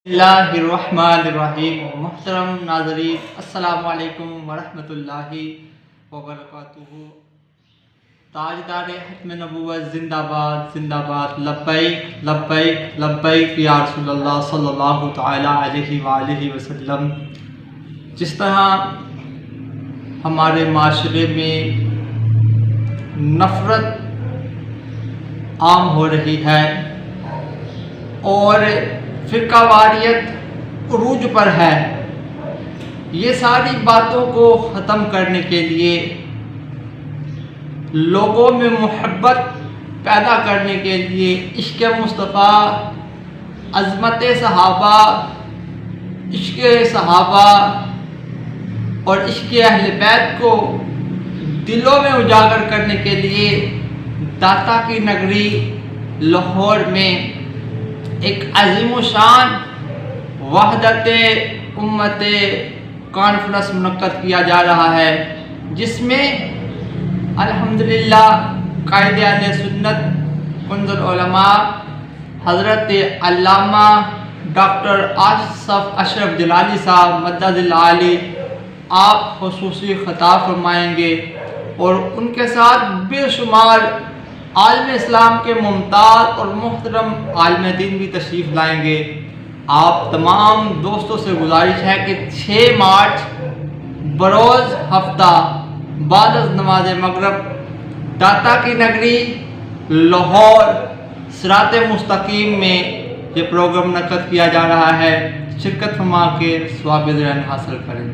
اللہ الرحمن الرحیم۔ محترم ناظرین، السلام علیکم ورحمۃ اللہ وبرکاتہ۔ تاجدار ختم نبوت زندہ باد زندہ باد، لبیک لبیک لبیک یا رسول اللہ صلی اللہ تعالی علیہ وآلہ وسلم۔ جس طرح ہمارے معاشرے میں نفرت عام ہو رہی ہے اور فرقہ واریت عروج پر ہے، یہ ساری باتوں کو ختم کرنے کے لیے، لوگوں میں محبت پیدا کرنے کے لیے، عشق مصطفیٰ، عظمت صحابہ، عشق صحابہ اور عشق اہل بیت کو دلوں میں اجاگر کرنے کے لیے داتا کی نگری لاہور میں ایک عظیم و شان وحدت امت کانفرنس منعقد کیا جا رہا ہے، جس میں الحمدللہ قائد اہل سنت کنز العلماء حضرت علامہ ڈاکٹر آصف اشرف جلالی صاحب مدد العالی آپ خصوصی خطاب فرمائیں گے، اور ان کے ساتھ بے شمار عالم اسلام کے ممتاز اور محترم عالم دین بھی تشریف لائیں گے۔ آپ تمام دوستوں سے گزارش ہے کہ 6 مارچ بروز ہفتہ بعد از نماز مغرب داتا کی نگری لاہور صراط مستقیم میں یہ پروگرام منعقد کیا جا رہا ہے۔ شرکت فرما کے ثواب ذرائع حاصل کریں۔